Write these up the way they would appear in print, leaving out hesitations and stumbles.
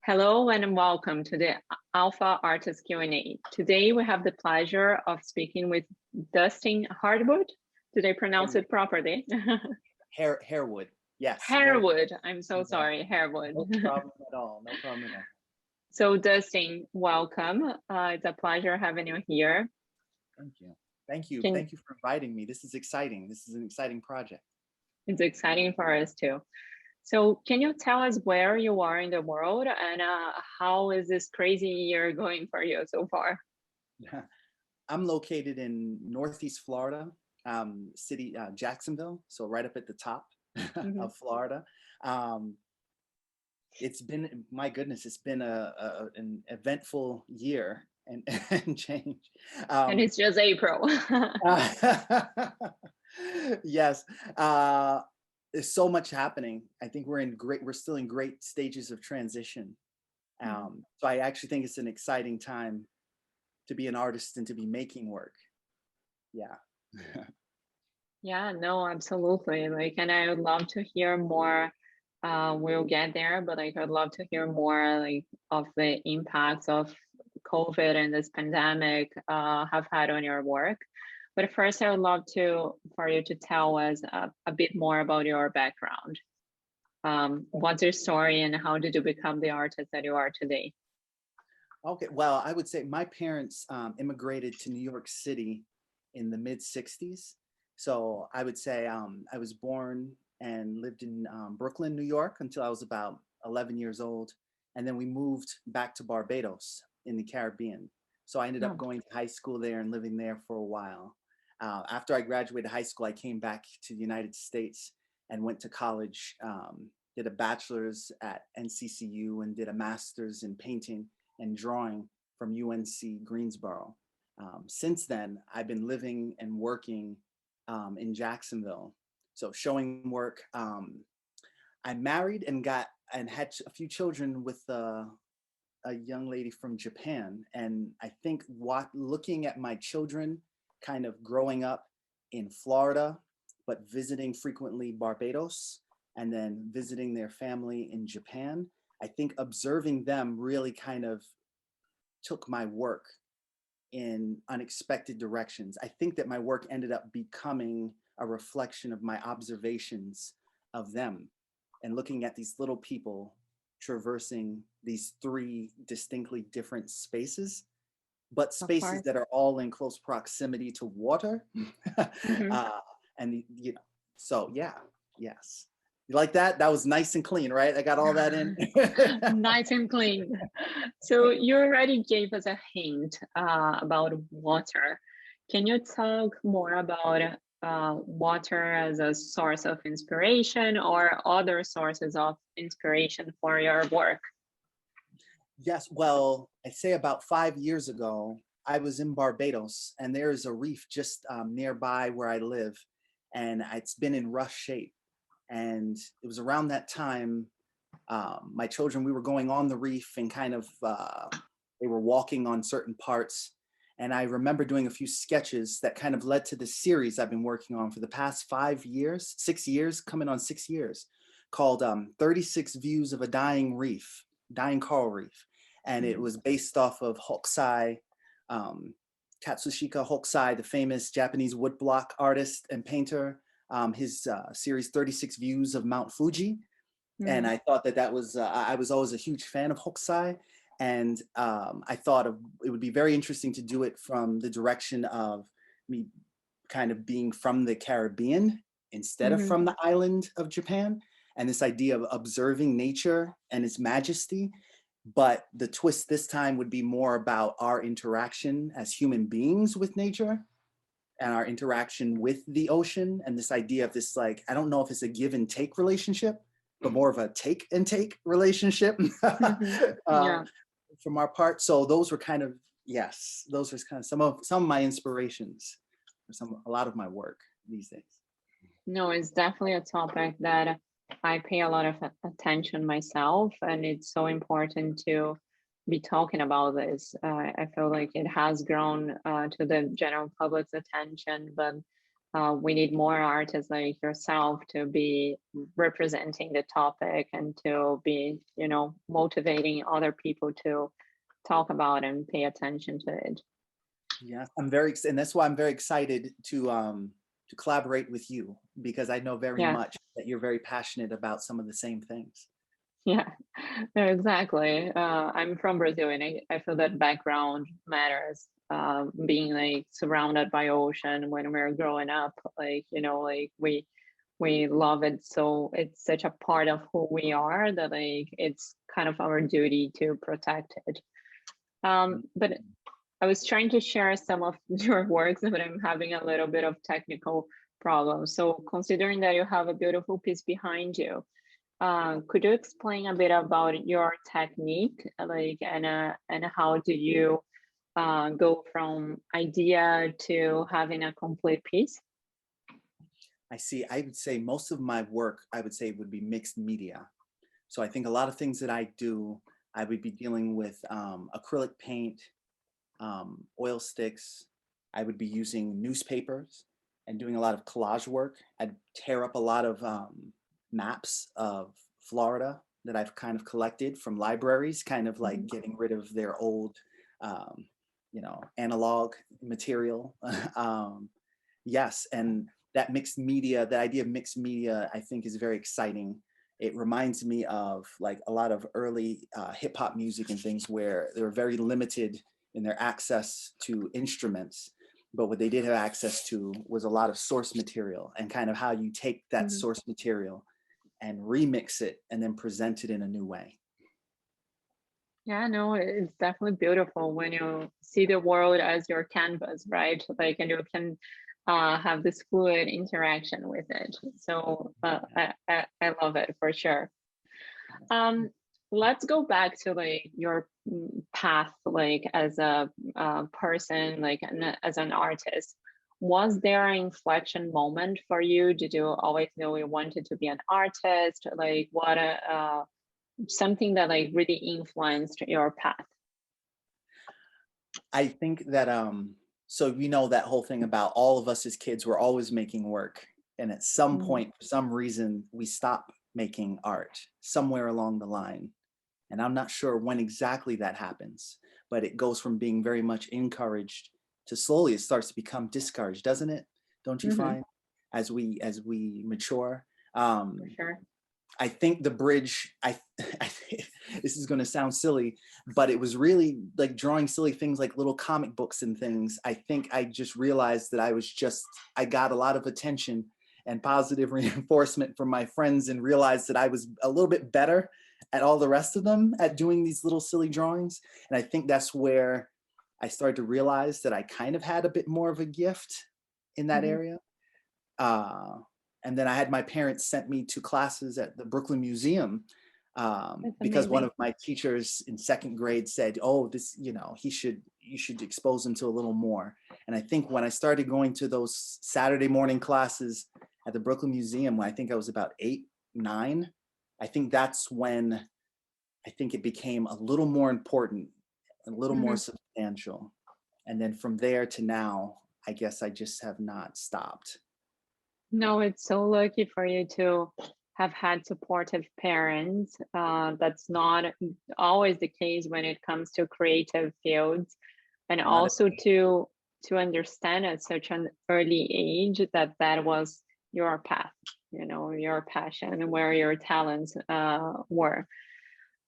Hello and welcome to the Alpha Artist Q&A. Today we have the pleasure of speaking with Dustin Harewood. Did I pronounce it properly? Harewood. Yes. Harewood. I'm so Yeah. sorry, Harewood. No problem at all. No problem at all. So Dustin, welcome. It's a pleasure having you here. Thank you. Thank you. Thank you for inviting me. This is exciting. This is an exciting project. It's exciting for us too. So can you tell us where you are in the world and how is this crazy year going for you so far? I'm located in Northeast Florida, Jacksonville, so right up at the top of Florida. It's been, my goodness, it's been an eventful year and change. And it's just April. Yes. There's so much happening. I think we're still in great stages of transition. So I actually think it's an exciting time to be an artist and to be making work. Yeah. Yeah, no, absolutely. Like, and I would love to hear more. We'll get there, but like, I'd love to hear more like of the impacts of COVID and this pandemic have had on your work. But first, I would love for you to tell us a bit more about your background. What's your story and how did you become the artist that you are today? Okay, well, I would say my parents immigrated to New York City in the mid-'60s. So I would say I was born and lived in Brooklyn, New York until I was about 11 years old. And then we moved back to Barbados in the Caribbean. So I ended up going to high school there and living there for a while. After I graduated high school, I came back to the United States and went to college, did a bachelor's at NCCU and did a master's in painting and drawing from UNC Greensboro. Since then, I've been living and working in Jacksonville. So showing work. I married and had a few children with a young lady from Japan. And I think looking at my children kind of growing up in Florida, but visiting frequently Barbados and then visiting their family in Japan, I think observing them really kind of took my work in unexpected directions. I think that my work ended up becoming a reflection of my observations of them and looking at these little people traversing these three distinctly different spaces, but spaces that are all in close proximity to water. So yeah, yes. You like that? That was nice and clean, right? I got all that in. Nice and clean. So you already gave us a hint about water. Can you talk more about water as a source of inspiration or other sources of inspiration for your work? Yes, well, I'd say about 5 years ago, I was in Barbados and there is a reef just nearby where I live, and it's been in rough shape. And it was around that time, my children, we were going on the reef and kind of, they were walking on certain parts. And I remember doing a few sketches that kind of led to the series I've been working on for the past 6 years, coming on 6 years, called 36 Views of a Dying Coral Reef. And it was based off of Hokusai, Katsushika Hokusai, the famous Japanese woodblock artist and painter, his series 36 Views of Mount Fuji. And I thought that was, I was always a huge fan of Hokusai. And I thought it would be very interesting to do it from the direction of me kind of being from the Caribbean instead of from the island of Japan. And this idea of observing nature and its majesty. But the twist this time would be more about our interaction as human beings with nature and our interaction with the ocean. And this idea of this, like, I don't know if it's a give and take relationship, but more of a take and take relationship from our part. So those were kind of, those were kind of some of my inspirations for a lot of my work these days. No, it's definitely a topic that I pay a lot of attention myself, and it's so important to be talking about this. I feel like it has grown to the general public's attention, but we need more artists like yourself to be representing the topic and to be, motivating other people to talk about and pay attention to it. Yes, and that's why I'm very excited to collaborate with you because I know very Yeah, much that you're very passionate about some of the same things. yeah, no, exactly. I'm from Brazil, and I feel that background matters. Being like surrounded by ocean when we're growing up, like like we love it, so it's such a part of who we are that like it's kind of our duty to protect it. But I was trying to share some of your works, but I'm having a little bit of technical problems. So considering that you have a beautiful piece behind you, could you explain a bit about your technique, like, and how do you go from idea to having a complete piece? I see. I would say most of my work, I would say, would be mixed media. So I think a lot of things that I do, I would be dealing with acrylic paint, oil sticks. I would be using newspapers and doing a lot of collage work. I'd tear up a lot of maps of Florida that I've kind of collected from libraries, kind of like Mhm. getting rid of their old, um, analog material. Yes, and that mixed media, the idea of mixed media, I think is very exciting. It reminds me of like a lot of early hip hop music and things where they were very limited in their access to instruments. But what they did have access to was a lot of source material and kind of how you take that Mhm. source material and remix it and then present it in a new way. Yeah, no, it's definitely beautiful when you see the world as your canvas, right? Like, and you can have this fluid interaction with it. So I love it for sure. Um, let's go back to like your path, like as a person, like as an artist. Was there an inflection moment for you? Did you always know you wanted to be an artist? Like, what something that like really influenced your path? I think that so you know that whole thing about all of us as kids were always making work, and at some Mhm. point for some reason we stop making art somewhere along the line, and I'm not sure when exactly that happens, but it goes from being very much encouraged to slowly it starts to become discouraged, doesn't it? Don't you Mhm. find as we mature? For um sure. I think the bridge, I this is going to sound silly, but it was really like drawing silly things like little comic books and things. I think I just realized that I got a lot of attention and positive reinforcement from my friends and realized that I was a little bit better at all the rest of them at doing these little silly drawings. And I think that's where I started to realize that I kind of had a bit more of a gift in that Mhm. area. Uh, and then I had my parents sent me to classes at the Brooklyn Museum That's because one amazing. of my teachers in second grade said, "Oh, this, you should expose him to a little more." And I think when I started going to those Saturday morning classes at the Brooklyn Museum, when I think I was about 8, 9, I think that's when I think it became a little more important, a little more Mhm. substantial. And then from there to now, I guess I just have not stopped. No, it's so lucky for you to have had supportive parents. That's not always the case when it comes to creative fields, and Not at also to understand at such an early age that that was your path, your passion, and where your talents were.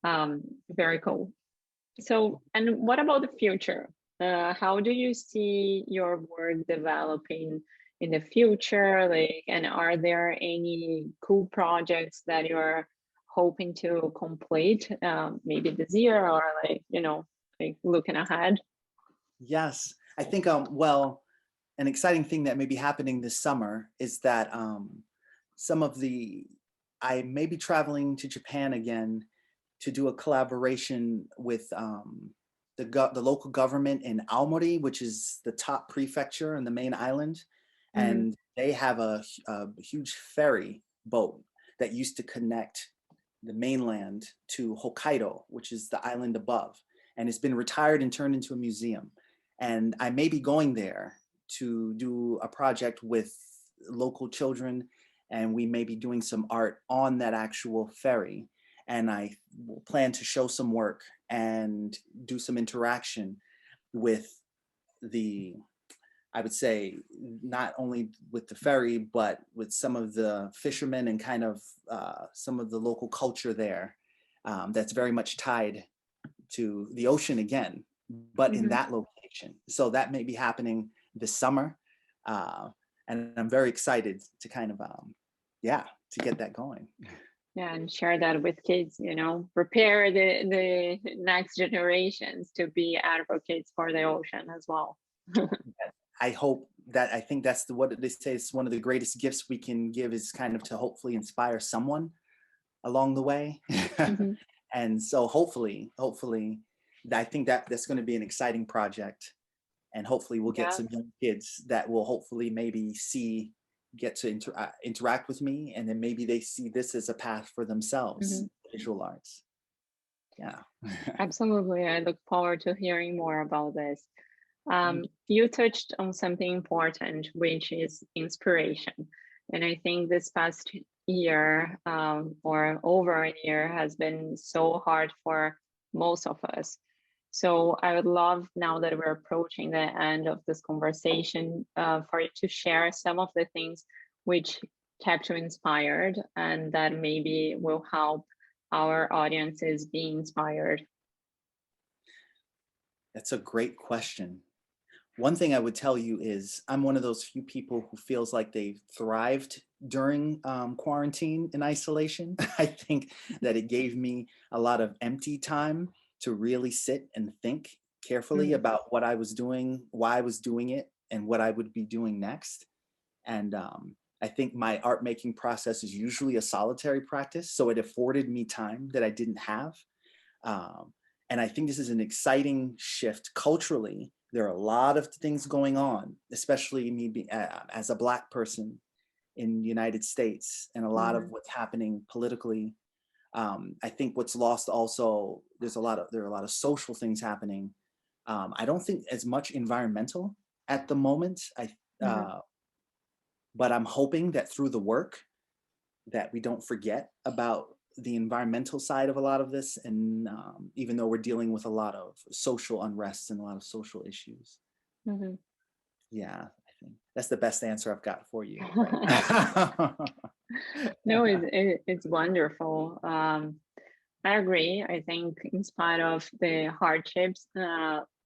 Very cool. So, and what about the future? How do you see your work developing in the future? Like, and are there any cool projects that you're hoping to complete, maybe this year or like, like looking ahead? Yes, I think well, an exciting thing that may be happening this summer is that some of the I may be traveling to Japan again to do a collaboration with the local government in Aomori, which is the top prefecture and the main island, Hmm. and they have a huge ferry boat that used to connect the mainland to Hokkaido, which is the island above, and it's been retired and turned into a museum. And I may be going there to do a project with local children, and we may be doing some art on that actual ferry. And I will plan to show some work and do some interaction with the, I would say, not only with the ferry, but with some of the fishermen and kind of some of the local culture there, that's very much tied to the ocean again, but in Mm-hmm. that location. So that may be happening this summer. And I'm very excited to kind of, yeah, to get that going. Yeah, and share that with kids, you know, prepare the next generations to be advocates for the ocean as well. I hope that, I think that's what they say is one of the greatest gifts we can give, is kind of to hopefully inspire someone along the way. Mm-hmm. And so hopefully, I think that that's going to be an exciting project. And hopefully we'll get Yeah. some young kids that will hopefully maybe get to interact with me. And then maybe they see this as a path for themselves, Mm-hmm. visual arts. Yeah. Absolutely. I look forward to hearing more about this. Thank You touched on something important, which is inspiration. And I think this past year, or over a year, has been so hard for most of us. So I would love, now that we're approaching the end of this conversation, for you to share some of the things which kept you inspired and that maybe will help our audiences be inspired. That's a great question. One thing I would tell you is I'm one of those few people who feels like they thrived during quarantine and isolation. I think that it gave me a lot of empty time to really sit and think carefully Mm-hmm. about what I was doing, why I was doing it, and what I would be doing next. And I think my art making process is usually a solitary practice, so it afforded me time that I didn't have. Um, and I think this is an exciting shift culturally. There are a lot of things going on, especially me being, as a Black person in the United States, and a lot of Mm-hmm. what's happening politically. I think what's lost also, there are a lot of social things happening. I don't think as much environmental at the moment. Mm-hmm. But I'm hoping that through the work that we don't forget about the environmental side of a lot of this. And even though we're dealing with a lot of social unrest and a lot of social issues. Mm-hmm. Yeah, I think that's the best answer I've got for you right now. No, it's wonderful. I agree. I think in spite of the hardships,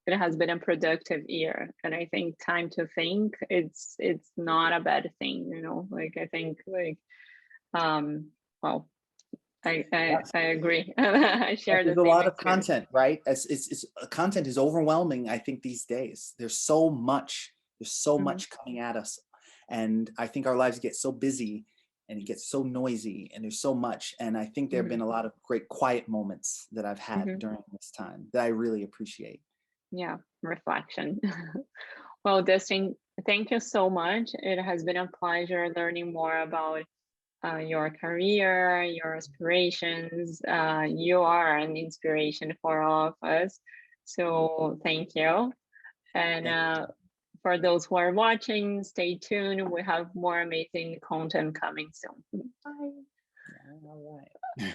it has been a productive year, and I think time to think it's not a bad thing. You know, like I think like well, I agree. I share There's the a same lot of experience. content, right? It's content is overwhelming, I think, these days. There's so Mm-hmm. much coming at us. And I think our lives get so busy and it gets so noisy and there's so much. And I think there have Mm-hmm. been a lot of great quiet moments that I've had Mm-hmm. during this time that I really appreciate. Yeah, reflection. Well, Dustin, thank you so much. It has been a pleasure learning more about your career, your aspirations. You are an inspiration for all of us. So thank you. And Thank for those who are watching, stay tuned. We have more amazing content coming soon. Bye. you. All right.